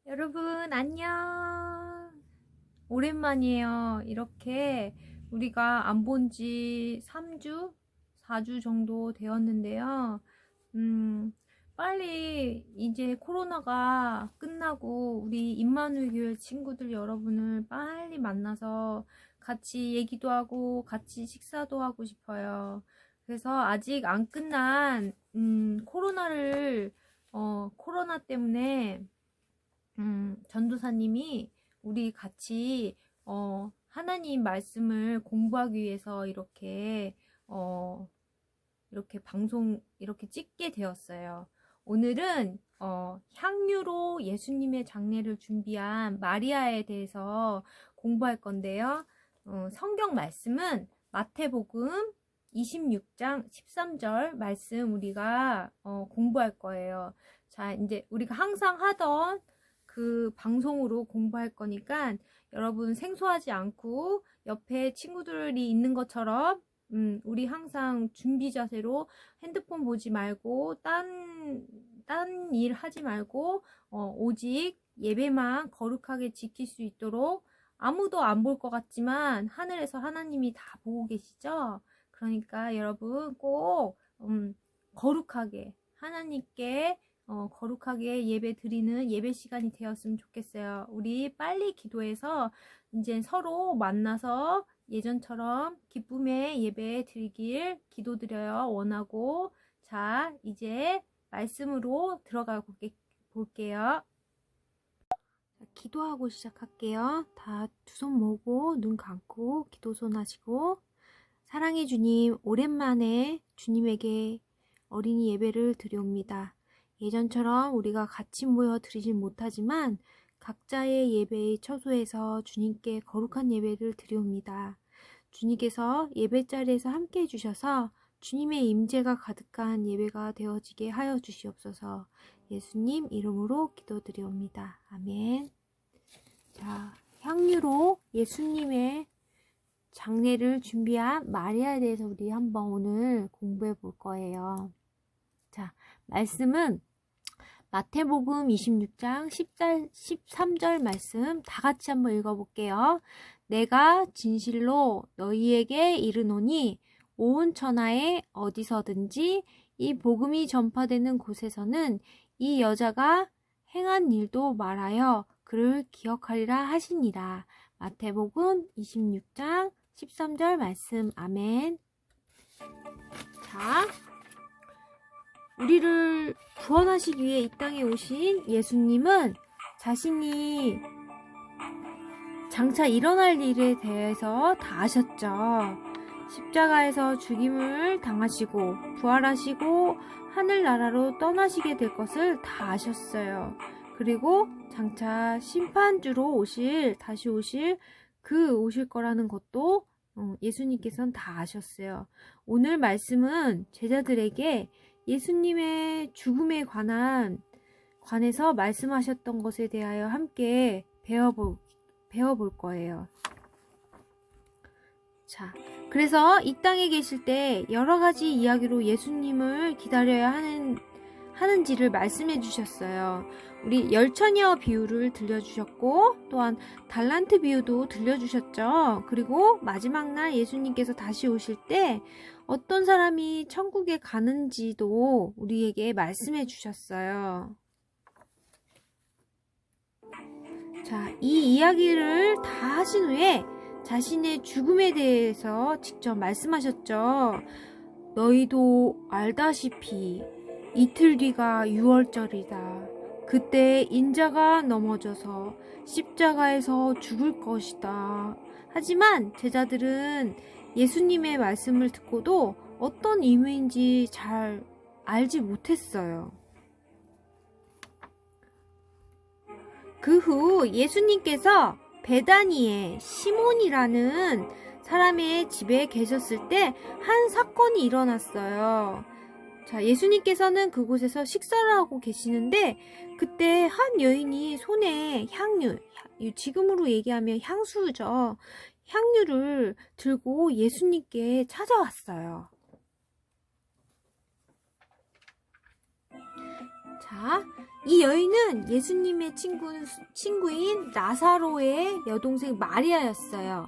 여러분 안녕. 오랜만이에요. 이렇게 우리가 안 본지 3주, 4주 정도 되었는데요. 빨리 이제 코로나가 끝나고 우리 임마누엘 교회 친구들 여러분을 빨리 만나서 같이 얘기도 하고 같이 식사도 하고 싶어요. 그래서 아직 안 끝난 코로나 때문에 전도사님이 우리 같이 하나님 말씀을 공부하기 위해서 어, 이렇게 방송 이렇게 찍게 되었어요. 오늘은 향유로 예수님의 장례를 준비한 마리아에 대해서 공부할 건데요. 성경 말씀은 마태복음 26장 13절 말씀 우리가 공부할 거예요. 자, 이제 우리가 항상 하던 그 방송으로 공부할 거니까 여러분 생소하지 않고 옆에 친구들이 있는 것처럼 우리 항상 준비 자세로 핸드폰 보지 말고 딴 일 하지 말고 오직 예배만 거룩하게 지킬 수 있도록 아무도 안 볼 것 같지만 하늘에서 하나님이 다 보고 계시죠? 그러니까 여러분 꼭 거룩하게 하나님께 거룩하게 예배 드리는 예배 시간이 되었으면 좋겠어요. 우리 빨리 기도해서 이제 서로 만나서 예전처럼 기쁨의 예배 드리길 기도드려요. 원하고. 자, 이제 말씀으로 들어가 볼게요. 자, 기도하고 시작할게요. 다 두 손 모으고 눈 감고 기도손 하시고. 사랑의 주님, 오랜만에 주님에게 어린이 예배를 드려옵니다. 예전처럼 우리가 같이 모여 드리진 못하지만 각자의 예배의 처소에서 주님께 거룩한 예배를 드려옵니다. 주님께서 예배 자리에서 함께 해주셔서 주님의 임재가 가득한 예배가 되어지게 하여 주시옵소서. 예수님 이름으로 기도드려옵니다. 아멘. 자, 향유로 예수님의 장례를 준비한 마리아에 대해서 우리 한번 오늘 공부해 볼 거예요. 자, 말씀은 마태복음 26장 13절 말씀 다 같이 한번 읽어볼게요. 내가 진실로 너희에게 이르노니 온 천하에 어디서든지 이 복음이 전파되는 곳에서는 이 여자가 행한 일도 말하여 그를 기억하리라 하시니라. 마태복음 26장 13절 말씀. 아멘. 자, 우리를 구원하시기 위해 이 땅에 오신 예수님은 자신이 장차 일어날 일에 대해서 다 아셨죠. 십자가에서 죽임을 당하시고 부활하시고 하늘나라로 떠나시게 될 것을 다 아셨어요. 그리고 장차 심판주로 다시 오실 거라는 것도 예수님께서는 다 아셨어요. 오늘 말씀은 제자들에게 예수님의 죽음에 관해서 말씀하셨던 것에 대하여 함께 배워볼 거예요. 자, 그래서 이 땅에 계실 때 여러 가지 이야기로 예수님을 기다려야 하는지를 말씀해 주셨어요. 우리 열처녀 비유를 들려주셨고 또한 달란트 비유도 들려주셨죠. 그리고 마지막 날 예수님께서 다시 오실 때 어떤 사람이 천국에 가는지도 우리에게 말씀해 주셨어요. 자, 이 이야기를 다 하신 후에 자신의 죽음에 대해서 직접 말씀하셨죠. 너희도 알다시피 이틀 뒤가 유월절이다. 그때 인자가 넘어져서 십자가에서 죽을 것이다. 하지만 제자들은 예수님의 말씀을 듣고도 어떤 의미인지 잘 알지 못했어요. 그 후 예수님께서 베다니에 시몬이라는 사람의 집에 계셨을 때 한 사건이 일어났어요. 자, 예수님께서는 그곳에서 식사를 하고 계시는데 그때 한 여인이 손에 향유, 지금으로 얘기하면 향수죠. 향유를 들고 예수님께 찾아왔어요. 자, 이 여인은 예수님의 친구인 나사로의 여동생 마리아였어요.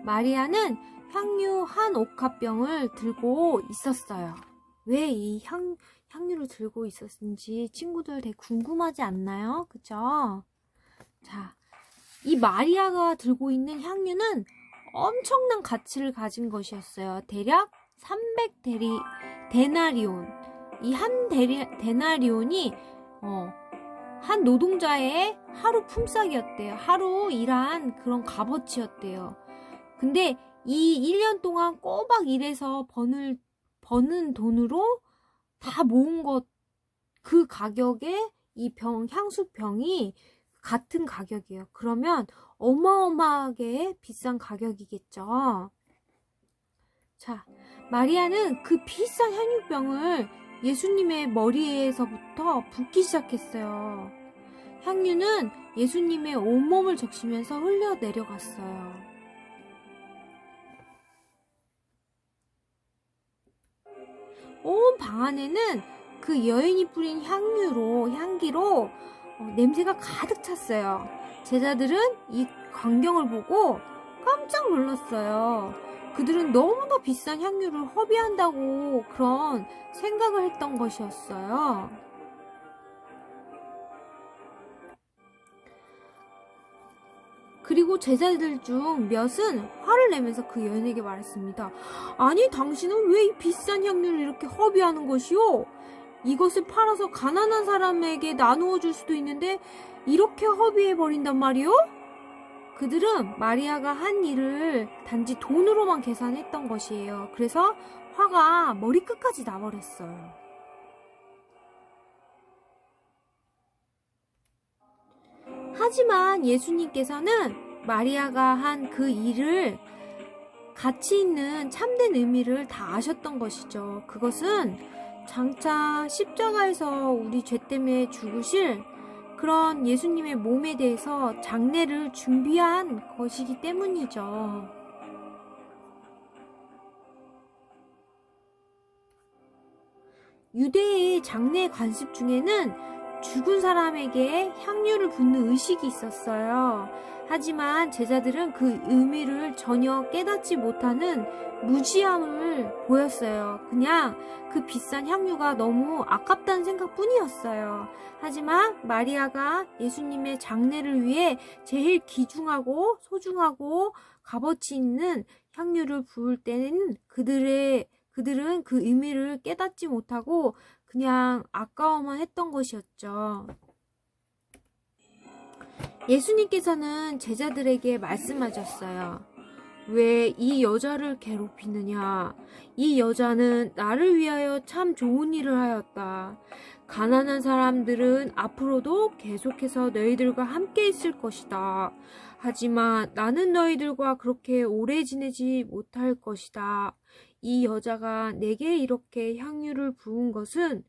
마리아는 향유 한 옥합병을 들고 있었어요. 왜 이 향유를 들고 있었는지 친구들 되게 궁금하지 않나요? 그쵸? 자, 이 마리아가 들고 있는 향유는 엄청난 가치를 가진 것이었어요. 대략 300데나리온. 이 한 데나리온이 한 노동자의 하루 품삯이었대요. 하루 일한 그런 값어치였대요. 근데 이 1년 동안 꼬박 일해서 버는 돈으로 다 모은 그 가격에 이 향수병이 같은 가격이에요. 그러면 어마어마하게 비싼 가격이겠죠. 자, 마리아는 그 비싼 향유병을 예수님의 머리에서부터 붓기 시작했어요. 향유는 예수님의 온몸을 적시면서 흘려 내려갔어요. 온 방 안에는 그 여인이 뿌린 향기로 냄새가 가득 찼어요. 제자들은 이 광경을 보고 깜짝 놀랐어요. 그들은 너무나 비싼 향유를 허비한다고 그런 생각을 했던 것이었어요. 그리고 제자들 중 몇은 화를 내면서 그 여인에게 말했습니다. 아니, 당신은 왜 이 비싼 향유를 이렇게 허비하는 것이오? 이것을 팔아서 가난한 사람에게 나누어 줄 수도 있는데 이렇게 허비해버린단 말이오? 그들은 마리아가 한 일을 단지 돈으로만 계산했던 것이에요. 그래서 화가 머리끝까지 나버렸어요. 하지만 예수님께서는 마리아가 한 그 일을 가치 있는 참된 의미를 다 아셨던 것이죠. 그것은 장차 십자가에서 우리 죄 때문에 죽으실 그런 예수님의 몸에 대해서 장례를 준비한 것이기 때문이죠. 유대의 장례 관습 중에는 죽은 사람에게 향유를 붓는 의식이 있었어요. 하지만 제자들은 그 의미를 전혀 깨닫지 못하는 무지함을 보였어요. 그냥 그 비싼 향유가 너무 아깝다는 생각뿐이었어요. 하지만 마리아가 예수님의 장례를 위해 제일 귀중하고 소중하고 값어치 있는 향유를 부을 때는 그들은 그 의미를 깨닫지 못하고 그냥 아까워만 했던 것이었죠. 예수님께서는 제자들에게 말씀하셨어요. 왜 이 여자를 괴롭히느냐? 이 여자는 나를 위하여 참 좋은 일을 하였다. 가난한 사람들은 앞으로도 계속해서 너희들과 함께 있을 것이다. 하지만 나는 너희들과 그렇게 오래 지내지 못할 것이다. 이 여자가 내게 이렇게 향유를 부은 것은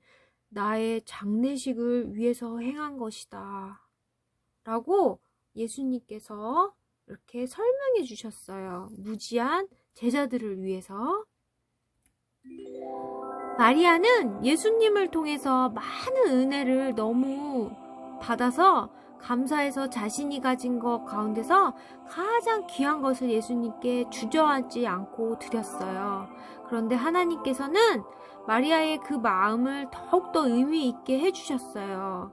나의 장례식을 위해서 행한 것이다. 라고 예수님께서 이렇게 설명해 주셨어요. 무지한 제자들을 위해서. 마리아는 예수님을 통해서 많은 은혜를 너무 받아서 감사해서 자신이 가진 것 가운데서 가장 귀한 것을 예수님께 주저하지 않고 드렸어요. 그런데 하나님께서는 마리아의 그 마음을 더욱더 의미 있게 해주셨어요.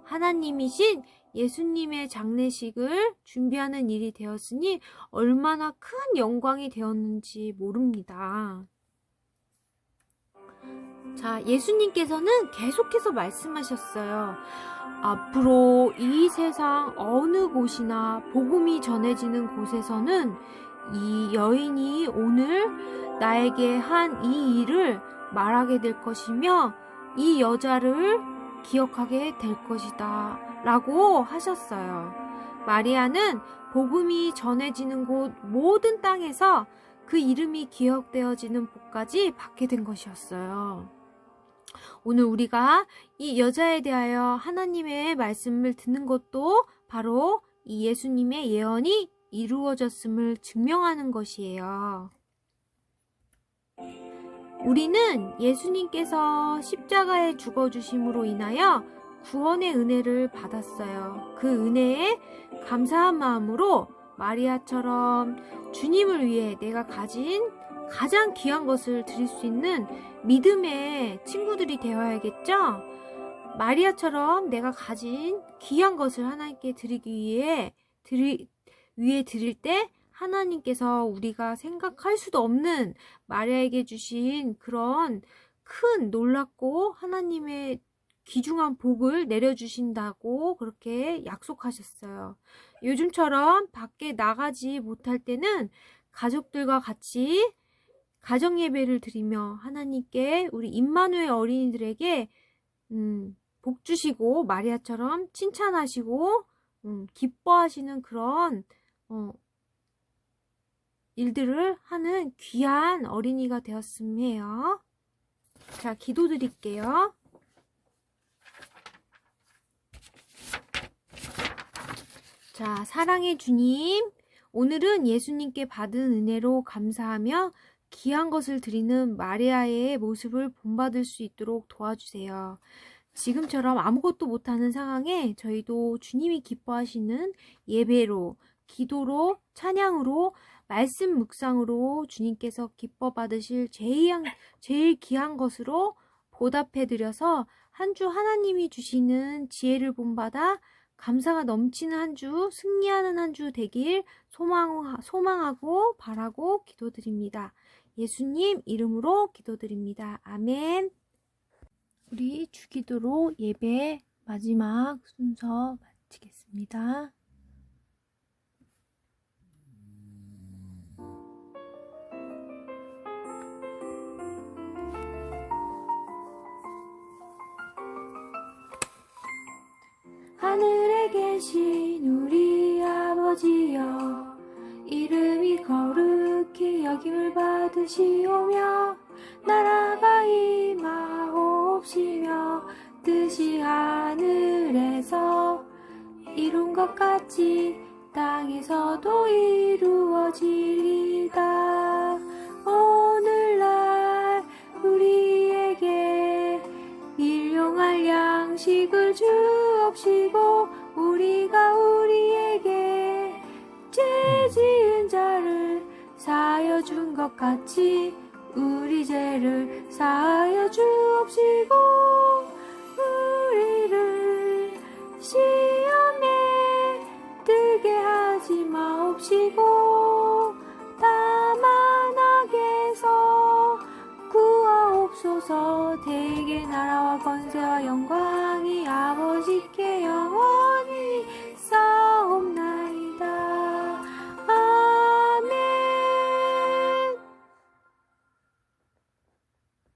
하나님이신 예수님의 장례식을 준비하는 일이 되었으니 얼마나 큰 영광이 되었는지 모릅니다. 자, 예수님께서는 계속해서 말씀하셨어요. 앞으로 이 세상 어느 곳이나 복음이 전해지는 곳에서는 이 여인이 오늘 나에게 한 이 일을 말하게 될 것이며 이 여자를 기억하게 될 것이다 라고 하셨어요. 마리아는 복음이 전해지는 곳 모든 땅에서 그 이름이 기억되어지는 복까지 받게 된 것이었어요. 오늘 우리가 이 여자에 대하여 하나님의 말씀을 듣는 것도 바로 이 예수님의 예언이 이루어졌음을 증명하는 것이에요. 우리는 예수님께서 십자가에 죽어주심으로 인하여 구원의 은혜를 받았어요. 그 은혜에 감사한 마음으로 마리아처럼 주님을 위해 내가 가진 가장 귀한 것을 드릴 수 있는 믿음의 친구들이 되어야겠죠? 마리아처럼 내가 가진 귀한 것을 하나님께 드리기 위해 드릴 때 하나님께서 우리가 생각할 수도 없는 마리아에게 주신 그런 큰 놀랍고 하나님의 귀중한 복을 내려주신다고 그렇게 약속하셨어요. 요즘처럼 밖에 나가지 못할 때는 가족들과 같이 가정예배를 드리며 하나님께 우리 임마누엘 어린이들에게 복 주시고 마리아처럼 칭찬하시고 기뻐하시는 그런 일들을 하는 귀한 어린이가 되었으면 해요. 자, 기도드릴게요. 자, 사랑의 주님, 오늘은 예수님께 받은 은혜로 감사하며 귀한 것을 드리는 마리아의 모습을 본받을 수 있도록 도와주세요. 지금처럼 아무것도 못하는 상황에 저희도 주님이 기뻐하시는 예배로, 기도로, 찬양으로, 말씀 묵상으로 주님께서 기뻐 받으실 제일 귀한 것으로 보답해드려서 한 주 하나님이 주시는 지혜를 본받아 감사가 넘치는 한 주, 승리하는 한 주 되길 소망하고 바라고 기도드립니다. 예수님 이름으로 기도드립니다. 아멘. 우리 주기도로 예배 마지막 순서 마치겠습니다. 하늘에 계신 우리 아버지여, 이름이 거룩히 여김을 받으시오며 나라가 임하옵시며 뜻이 하늘에서 이룬 것 같이 땅에서도 이루어지리이다. 오늘날 우리에게 일용할 양식을 주옵시고 우리가 우리에게 죄 지은 자를 사하여 준 것 같이 우리 죄를 사하여 주옵시고 우리를 시험에 들게 하지 마옵시고 다만 악에서 구하옵소서. 대개 나라와 권세와 영광